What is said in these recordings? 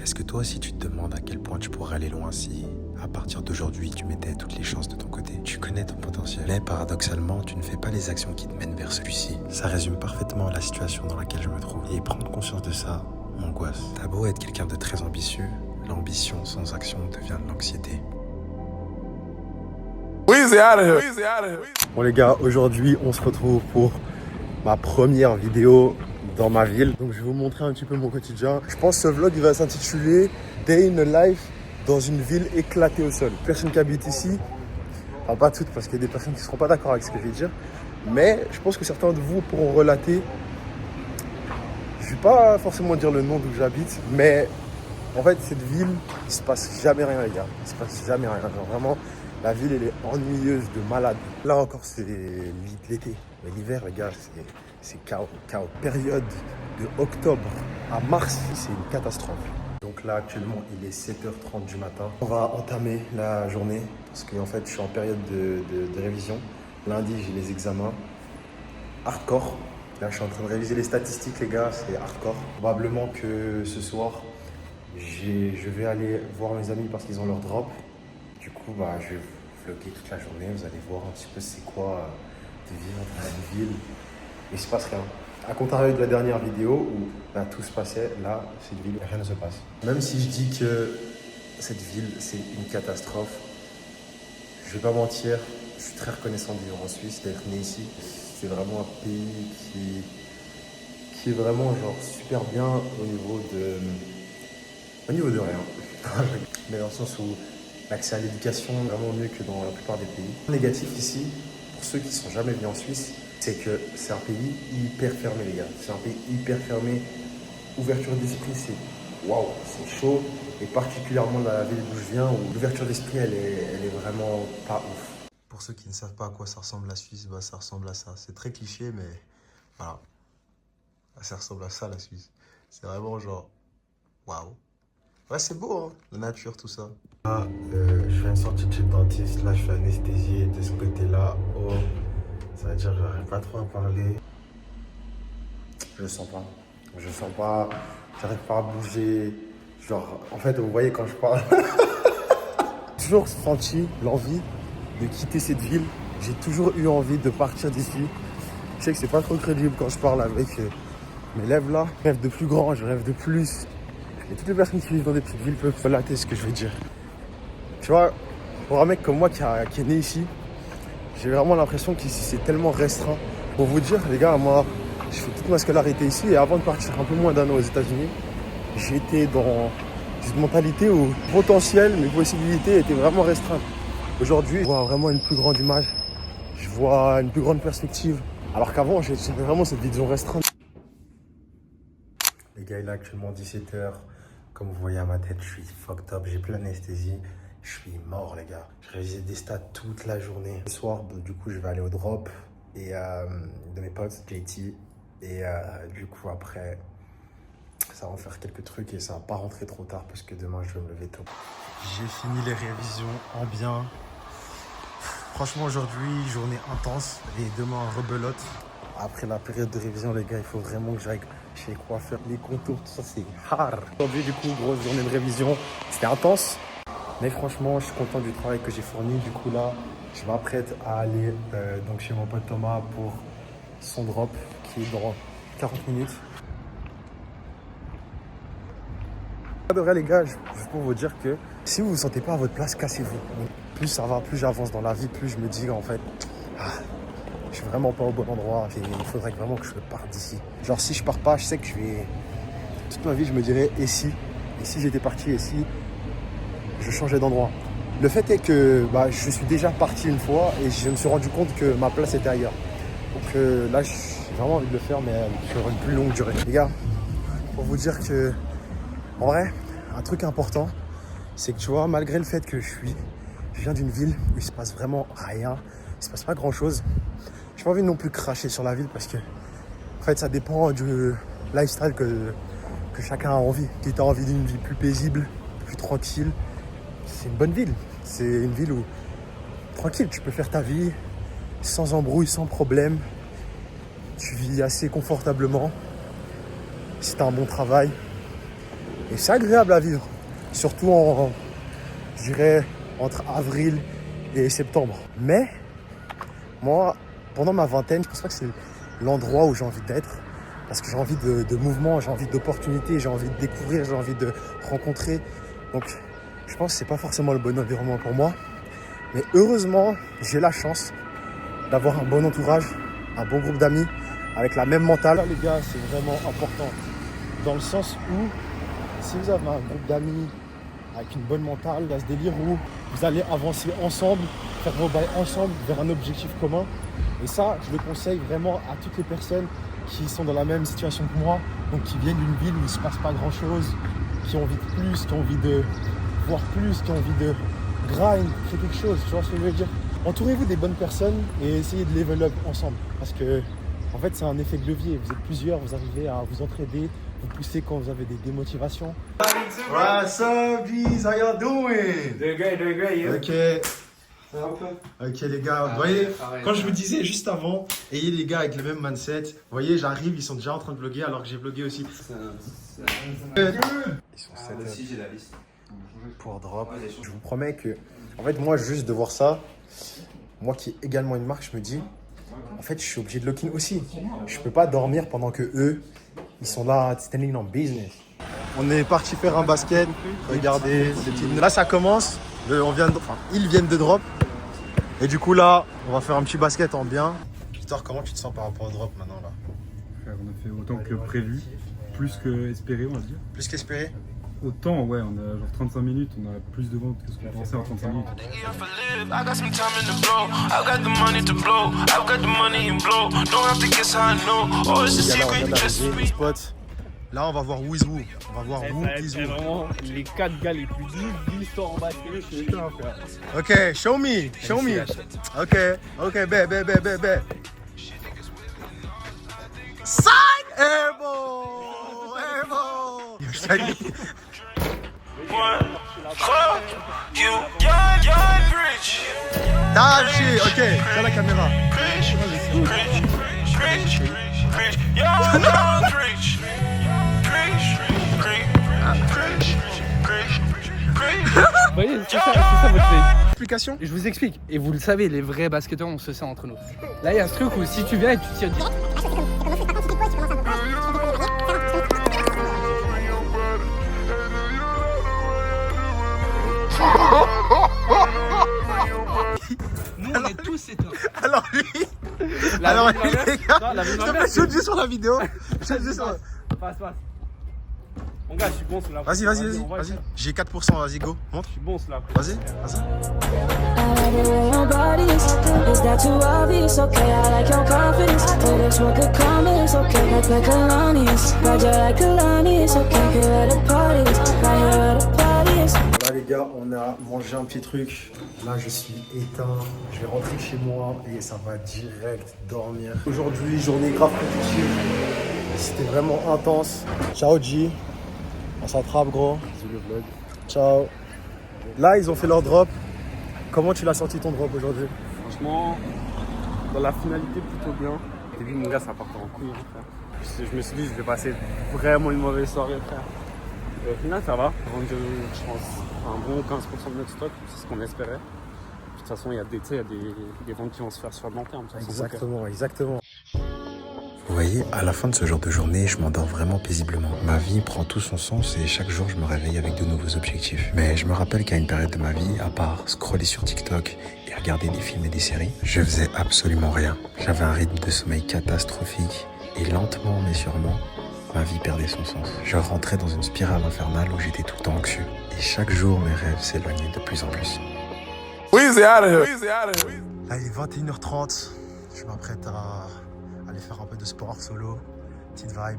Est-ce que toi aussi tu te demandes à quel point tu pourrais aller loin si, à partir d'aujourd'hui, tu mettais toutes les chances de ton côté? Tu connais ton potentiel, mais paradoxalement, tu ne fais pas les actions qui te mènent vers celui-ci. Ça résume parfaitement la situation dans laquelle je me trouve. Et prendre conscience de ça m'angoisse. T'as beau être quelqu'un de très ambitieux, l'ambition sans action devient de l'anxiété. Bon les gars, aujourd'hui on se retrouve pour ma première vidéo dans ma ville. Donc je vais vous montrer un petit peu mon quotidien. Je pense que ce vlog il va s'intituler Day in a Life dans une ville éclatée au sol. Personne qui habite ici, enfin pas toutes parce qu'il y a des personnes qui ne seront pas d'accord avec ce que je vais dire. Mais je pense que certains de vous pourront relater. Je ne vais pas forcément dire le nom d'où j'habite, mais en fait cette ville, il se passe jamais rien les gars. Il se passe jamais rien. Genre vraiment, la ville elle est ennuyeuse de malade. Là encore c'est l'été, mais l'hiver les gars c'est chaos. Période de octobre à mars, c'est une catastrophe. Donc là actuellement il est 7h30 du matin. On va entamer la journée parce qu'en fait je suis en période de révision. Lundi j'ai les examens hardcore. Là je suis en train de réviser les statistiques les gars, c'est hardcore. Probablement que ce soir je vais aller voir mes amis parce qu'ils ont leur drop. Du coup je vais vlogger toute la journée, vous allez voir un petit peu c'est quoi de vivre dans une ville. Il se passe rien. À contrario de la dernière vidéo où tout se passait, là, cette ville, rien ne se passe. Même si je dis que cette ville, c'est une catastrophe, je vais pas mentir, je suis très reconnaissant de vivre en Suisse, d'être né ici. C'est vraiment un pays qui est vraiment genre super bien au niveau de rien. Mais dans le sens où l'accès à l'éducation est vraiment mieux que dans la plupart des pays. Le négatif ici, pour ceux qui ne sont jamais venus en Suisse, c'est que c'est un pays hyper fermé les gars. C'est un pays hyper fermé. Ouverture d'esprit, c'est waouh, c'est chaud. Et particulièrement dans la ville d'où je viens, où l'ouverture d'esprit, elle est vraiment pas ouf. Pour ceux qui ne savent pas à quoi ça ressemble la Suisse, ça ressemble à ça. C'est très cliché, mais voilà. Ça ressemble à ça la Suisse. C'est vraiment genre waouh. Ouais, c'est beau, hein, la nature, tout ça. Là, je viens de sortir de chez le dentiste. Là, je suis anesthésié de ce côté-là. Oh. Ça veut dire que j'arrive pas trop à parler. Je sens pas, j'arrive pas à bouger. Genre, en fait, vous voyez quand je parle. J'ai toujours senti l'envie de quitter cette ville. J'ai toujours eu envie de partir d'ici. Je sais que c'est pas trop crédible quand je parle avec mes lèvres là. Je rêve de plus grand, je rêve de plus. Et toutes les personnes qui vivent dans des petites villes peuvent relater ce que je veux dire. Tu vois, pour un mec comme moi qui est né ici, j'ai vraiment l'impression qu'ici c'est tellement restreint. Pour vous dire, les gars, moi, je fais toute ma scolarité ici et avant de partir un peu moins d'un an aux États-Unis, j'étais dans une mentalité où le potentiel, mes possibilités étaient vraiment restreintes. Aujourd'hui, je vois vraiment une plus grande image, je vois une plus grande perspective. Alors qu'avant, j'avais vraiment cette vision restreinte. Les gars, il est actuellement 17h. Comme vous voyez à ma tête, je suis fucked up, j'ai plein d'anesthésie. Je suis mort les gars. Je révisais des stats toute la journée. Le soir, du coup, je vais aller au drop et de mes potes, JT. Et du coup, après, ça va faire quelques trucs et ça va pas rentrer trop tard parce que demain, je vais me lever tôt. J'ai fini les révisions en bien. Franchement, aujourd'hui, journée intense et demain, rebelote. Après la période de révision, les gars, il faut vraiment que j'aille chez les coiffeurs. Les contours, tout ça, c'est hard. Aujourd'hui, du coup, grosse journée de révision. C'était intense. Mais franchement, je suis content du travail que j'ai fourni. Du coup, là, je m'apprête à aller donc chez mon pote Thomas pour son drop qui est dans 40 minutes. De vrai, les gars, juste pour vous dire que si vous ne vous sentez pas à votre place, cassez-vous. Plus ça va, plus j'avance dans la vie, plus je me dis en fait, je suis vraiment pas au bon endroit. Et il faudrait vraiment que je parte d'ici. Genre, si je pars pas, je sais que je vais. Toute ma vie, je me dirais, et si j'étais parti, et si je changeais d'endroit. Le fait est que je suis déjà parti une fois et je me suis rendu compte que ma place était ailleurs. Donc là, j'ai vraiment envie de le faire, mais sur une plus longue durée. Les gars, pour vous dire que, en vrai, un truc important, c'est que tu vois, malgré le fait que je viens d'une ville où il se passe vraiment rien, il se passe pas grand chose. J'ai pas envie non plus cracher sur la ville parce que, en fait, ça dépend du lifestyle que chacun a envie. Si tu as envie d'une vie plus paisible, plus tranquille, c'est une bonne ville. C'est une ville où, tranquille, tu peux faire ta vie sans embrouille, sans problème. Tu vis assez confortablement. Si tu as un bon travail, Et c'est agréable à vivre, surtout je dirais, entre avril et septembre. Mais moi, pendant ma vingtaine, je pense pas que c'est l'endroit où j'ai envie d'être. Parce que j'ai envie de mouvement, j'ai envie d'opportunités, j'ai envie de découvrir, j'ai envie de rencontrer. Donc, je pense que c'est pas forcément le bon environnement pour moi. Mais heureusement, j'ai la chance d'avoir un bon entourage, un bon groupe d'amis, avec la même mentale. Là, les gars, c'est vraiment important. Dans le sens où, si vous avez un groupe d'amis avec une bonne mentale, il y a ce délire où vous allez avancer ensemble, faire vos bails ensemble vers un objectif commun. Et ça, je le conseille vraiment à toutes les personnes qui sont dans la même situation que moi, donc qui viennent d'une ville où il ne se passe pas grand-chose, qui ont envie de plus, qui ont envie de voir plus, qui ont envie de grind, faire quelque chose, tu vois ce que je veux dire. Entourez-vous des bonnes personnes et essayez de level up ensemble, parce que en fait c'est un effet de levier, vous êtes plusieurs, vous arrivez à vous entraider, vous poussez quand vous avez des démotivations. What's up, G's? How y'all doing? Doing great, yeah. Ok. Ok les gars, vous voyez, quand je vous disais juste avant, ayez les gars avec le même mindset, vous voyez, j'arrive, ils sont déjà en train de vlogger alors que j'ai vlogué aussi. Ils sont Aussi, j'ai la liste. pour drop. Je vous promets que, en fait, moi, juste de voir ça, moi qui ai également une marque, je me dis, en fait, je suis obligé de lock-in aussi. Je peux pas dormir pendant que eux, ils sont là, standing on business. On est parti faire un basket. Regardez, là, ça commence. Ils viennent de drop. Et du coup, là, on va faire un petit basket en bien. Victor, comment tu te sens par rapport au drop maintenant là? Frère, on a fait autant que prévu, plus que espéré, on va dire. Plus qu'espéré? Autant, ouais, on a genre 35 minutes, on a plus de ventes que ce qu'on pensait en 35 minutes. I got some time in the blow. I got the money to blow. I've got the money in blow. Don't have to guess how I know. Oh, it's a Les gars, là, on vient secret, just d'arriver, me. les spots. Là, on va voir who is who. On va voir who is C'est who. vraiment les 4 gars les plus libres de l'histoire en basket. Je suis éteint, frère. Ok, show me, show me. Ok, bet. Side airball, airball. One club, you young rich. That shit, ok, sur la caméra. Rich, young rich. Vous voyez, c'est ça votre pays. Explication? Je vous explique. Et vous le savez, les vrais basketteurs, on se sait entre nous. Là, il y a ce truc où si tu viens et tu tires direct. Nous, on est tous éteints. Alors lui, les gars, je te fais shoot juste sur la vidéo. Shoot juste sur... Passe. Mon gars, je suis bon sous la. Vas-y. J'ai 4%, vas-y, go, montre. Je suis bon sous la. Vas-y. I like the way your body is that too obvious? Okay, I like your confidence. But it's what could come is okay, like Kalani's. Roger like Kalani's, okay, here at the parties. Right here at the parties. Là les gars, on a mangé un petit truc. Là je suis éteint. Je vais rentrer chez moi et ça va direct dormir. Aujourd'hui, journée grave compétitive. C'était vraiment intense. Ciao G. On s'attrape gros. Ciao. Là ils ont fait leur drop. Comment tu l'as senti ton drop aujourd'hui? Franchement, dans la finalité, plutôt bien. Au début, mon gars, ça partait en couille, frère. Je me suis dit, je vais passer vraiment une mauvaise soirée, frère. Et au final, ça va. Vendu, je pense, un bon 15% de notre stock, c'est ce qu'on espérait. De toute façon, il y a des ventes qui vont se faire sur le long terme. Exactement. Vous voyez, à la fin de ce genre de journée, je m'endors vraiment paisiblement. Ma vie prend tout son sens et chaque jour, je me réveille avec de nouveaux objectifs. Mais je me rappelle qu'à une période de ma vie, à part scroller sur TikTok et regarder des films et des séries, je faisais absolument rien. J'avais un rythme de sommeil catastrophique et lentement mais sûrement, ma vie perdait son sens. Je rentrais dans une spirale infernale où j'étais tout le temps anxieux. Et chaque jour, mes rêves s'éloignaient de plus en plus. Là il est 21h30. Je m'apprête à aller faire un peu de sport solo, petite vibe,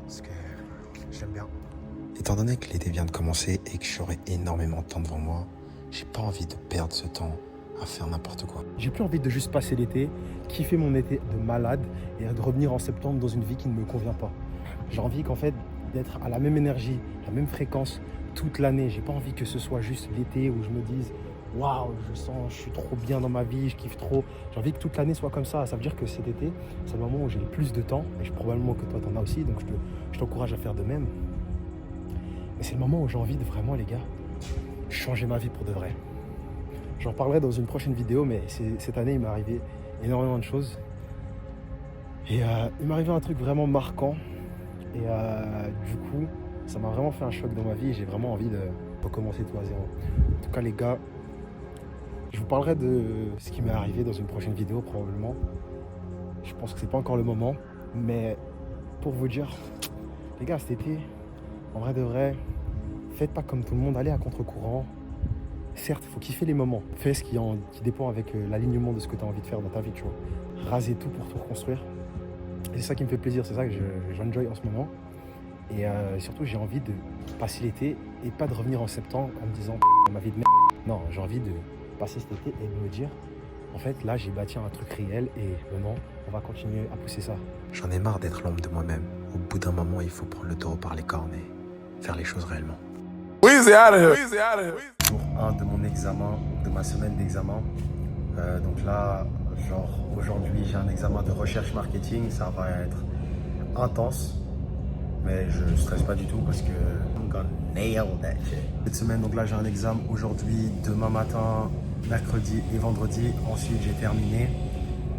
parce que j'aime bien. Étant donné que l'été vient de commencer et que j'aurai énormément de temps devant moi, j'ai pas envie de perdre ce temps à faire n'importe quoi. J'ai plus envie de juste passer l'été, kiffer mon été de malade et de revenir en septembre dans une vie qui ne me convient pas. J'ai envie qu'en fait d'être à la même énergie, la même fréquence toute l'année. J'ai pas envie que ce soit juste l'été où je me dise waouh, je suis trop bien dans ma vie, je kiffe trop. J'ai envie que toute l'année soit comme ça. Ça veut dire que cet été, c'est le moment où j'ai le plus de temps. Et probablement que toi, t'en as aussi. Donc, je t'encourage à faire de même. Mais c'est le moment où j'ai envie de vraiment, les gars, changer ma vie pour de vrai. J'en parlerai dans une prochaine vidéo, mais cette année, il m'est arrivé énormément de choses. Et il m'est arrivé un truc vraiment marquant. Et du coup, ça m'a vraiment fait un choc dans ma vie et j'ai vraiment envie de recommencer tout à zéro. En tout cas, les gars, je vous parlerai de ce qui m'est arrivé dans une prochaine vidéo probablement. Je pense que c'est pas encore le moment, mais pour vous dire, les gars, cet été, en vrai de vrai, faites pas comme tout le monde, allez à contre-courant. Certes, il faut kiffer les moments. Fais ce qui dépend avec l'alignement de ce que tu as envie de faire dans ta vie, tu vois. Rasez tout pour tout reconstruire. Et c'est ça qui me fait plaisir, c'est ça que j'enjoy en ce moment. Et surtout, j'ai envie de passer l'été et pas de revenir en septembre en me disant ma vie de merde. Non, j'ai envie de passer cet été et de me dire, en fait, là, j'ai bâti un truc réel et maintenant, on va continuer à pousser ça. J'en ai marre d'être l'ombre de moi-même. Au bout d'un moment, il faut prendre le taureau par les cornes et faire les choses réellement. Jour 1 de mon examen, de ma semaine d'examen. Donc là, genre aujourd'hui, j'ai un examen de recherche marketing. Ça va être intense, mais je ne stresse pas du tout parce que I'm gonna nail that shit. Cette semaine, donc là, j'ai un examen aujourd'hui, demain matin, mercredi et vendredi. Ensuite, j'ai terminé.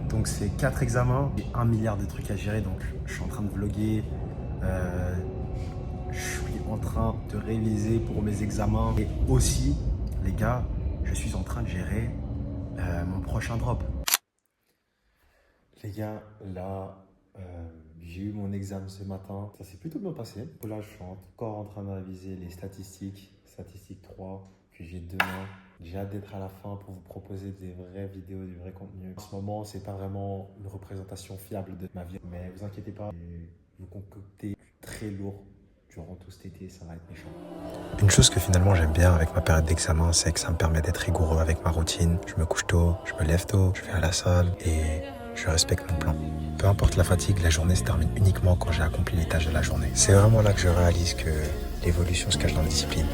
Donc c'est 4 examens et 1 milliard de trucs à gérer. Donc je suis en train de vlogger. Je suis en train de réviser pour mes examens. Et aussi, les gars, je suis en train de gérer mon prochain drop. Les gars, là, j'ai eu mon examen ce matin. Ça s'est plutôt bien passé. Là, je suis encore en train de réviser les statistiques. Statistique 3 que j'ai demain. J'ai hâte d'être à la fin pour vous proposer des vraies vidéos, du vrai contenu. En ce moment, c'est pas vraiment une représentation fiable de ma vie. Mais vous inquiétez pas, je vais vous concocter très lourd. Durant tout cet été, ça va être méchant. Une chose que finalement j'aime bien avec ma période d'examen, c'est que ça me permet d'être rigoureux avec ma routine. Je me couche tôt, je me lève tôt, je vais à la salle et je respecte mon plan. Peu importe la fatigue, la journée se termine uniquement quand j'ai accompli les tâches de la journée. C'est vraiment là que je réalise que l'évolution se cache dans la discipline.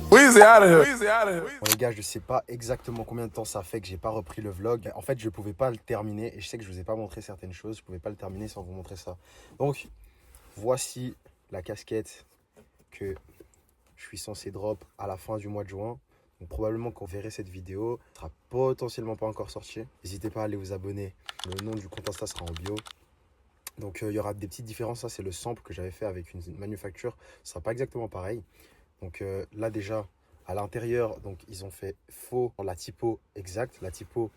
Bon les gars, je sais pas exactement combien de temps ça fait que j'ai pas repris le vlog. En fait, je pouvais pas le terminer et je sais que je vous ai pas montré certaines choses. Je pouvais pas le terminer sans vous montrer ça. Donc, voici la casquette que je suis censé drop à la fin du mois de juin. Donc probablement quand vous verrez cette vidéo, elle sera potentiellement pas encore sortie. N'hésitez pas à aller vous abonner. Le nom du compte Insta sera en bio. Donc il y aura des petites différences. Ça c'est le sample que j'avais fait avec une manufacture. Ce sera pas exactement pareil. Donc là déjà à l'intérieur, donc ils ont fait faux la typo exacte. La typo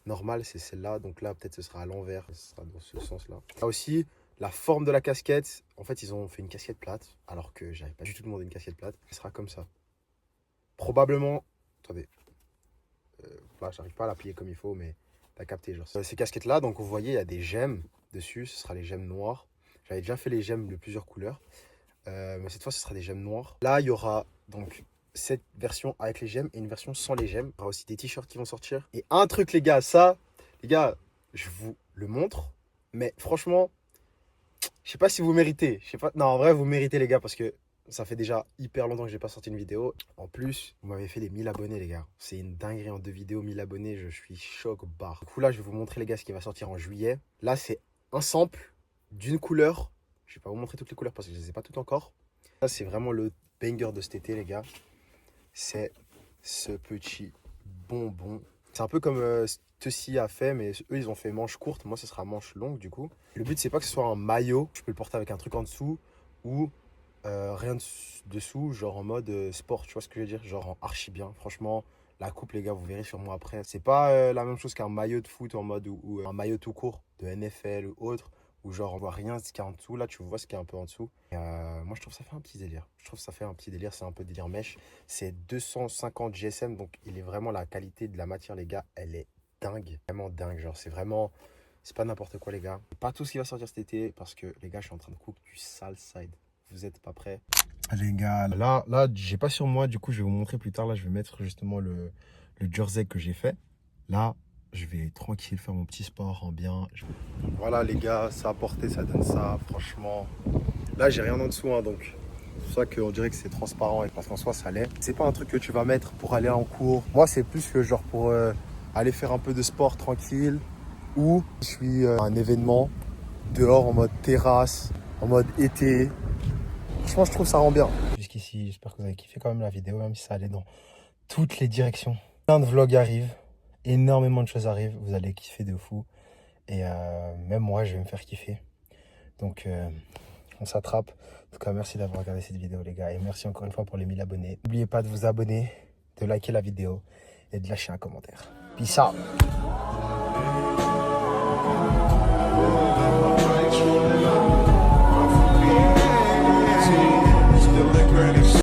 normale c'est celle-là. Donc là peut-être ce sera à l'envers. Ce sera dans ce sens-là. Là aussi. La forme de la casquette, en fait, ils ont fait une casquette plate, alors que j'avais pas du tout demandé une casquette plate. Elle sera comme ça. Probablement, attendez, là, j'arrive pas à la plier comme il faut, mais t'as capté. Genre. Ces casquettes-là, donc vous voyez, il y a des gemmes dessus. Ce sera les gemmes noires. J'avais déjà fait les gemmes de plusieurs couleurs, mais cette fois, ce sera des gemmes noires. Là, il y aura donc cette version avec les gemmes et une version sans les gemmes. Il y aura aussi des t-shirts qui vont sortir. Et un truc, les gars, ça, les gars, je vous le montre, mais franchement. Je sais pas si vous méritez. Je sais pas. Non, en vrai, vous méritez, les gars, parce que ça fait déjà hyper longtemps que j'ai pas sorti une vidéo. En plus, vous m'avez fait les 1000 abonnés, les gars. C'est une dinguerie en 2 vidéos, 1000 abonnés. Je suis choc au bar. Du coup, là, je vais vous montrer, les gars, ce qui va sortir en juillet. Là, c'est un sample d'une couleur. Je vais pas vous montrer toutes les couleurs parce que je les ai pas toutes encore. Ça, c'est vraiment le banger de cet été, les gars. C'est ce petit bonbon. C'est un peu comme ceci a fait, mais eux, ils ont fait manche courte. Moi, ce sera manche longue, du coup. Le but, c'est pas que ce soit un maillot. Je peux le porter avec un truc en dessous ou rien dessous, genre en mode sport. Tu vois ce que je veux dire? Genre en archi bien. Franchement, la coupe, les gars, vous verrez sur moi après. C'est pas la même chose qu'un maillot de foot en mode ou un maillot tout court de NFL ou autre. Où genre on voit rien ce qu'il y a en dessous. Là, tu vois ce qu'il y a un peu en dessous. Et, moi, je trouve que ça fait un petit délire. Je trouve que ça fait un petit délire. C'est un peu délire mèche. C'est 250 GSM. Donc, il est vraiment la qualité de la matière, les gars. Elle est dingue. Vraiment dingue. Genre, c'est vraiment... C'est pas n'importe quoi, les gars. Pas tout ce qui va sortir cet été. Parce que, les gars, je suis en train de cook du sale side. Vous êtes pas prêts? Les gars, là j'ai pas sur moi. Du coup, je vais vous montrer plus tard. Là, je vais mettre justement le jersey que j'ai fait. Là, je vais tranquille faire mon petit sport en bien. Voilà les gars, ça a porté, ça donne ça, franchement. Là j'ai rien en dessous, hein, donc c'est pour ça qu'on dirait que c'est transparent et parce qu'en soi ça l'est. C'est pas un truc que tu vas mettre pour aller en cours. Moi c'est plus que genre pour aller faire un peu de sport tranquille ou je suis à un événement dehors en mode terrasse, en mode été. Franchement, je trouve ça rend bien. Jusqu'ici, j'espère que vous avez kiffé quand même la vidéo, même si ça allait dans toutes les directions. Plein de vlogs arrivent, énormément de choses arrivent, vous allez kiffer de fou. Et même moi, je vais me faire kiffer. Donc, on s'attrape. En tout cas, merci d'avoir regardé cette vidéo, les gars. Et merci encore une fois pour les 1000 abonnés. N'oubliez pas de vous abonner, de liker la vidéo et de lâcher un commentaire. Peace out.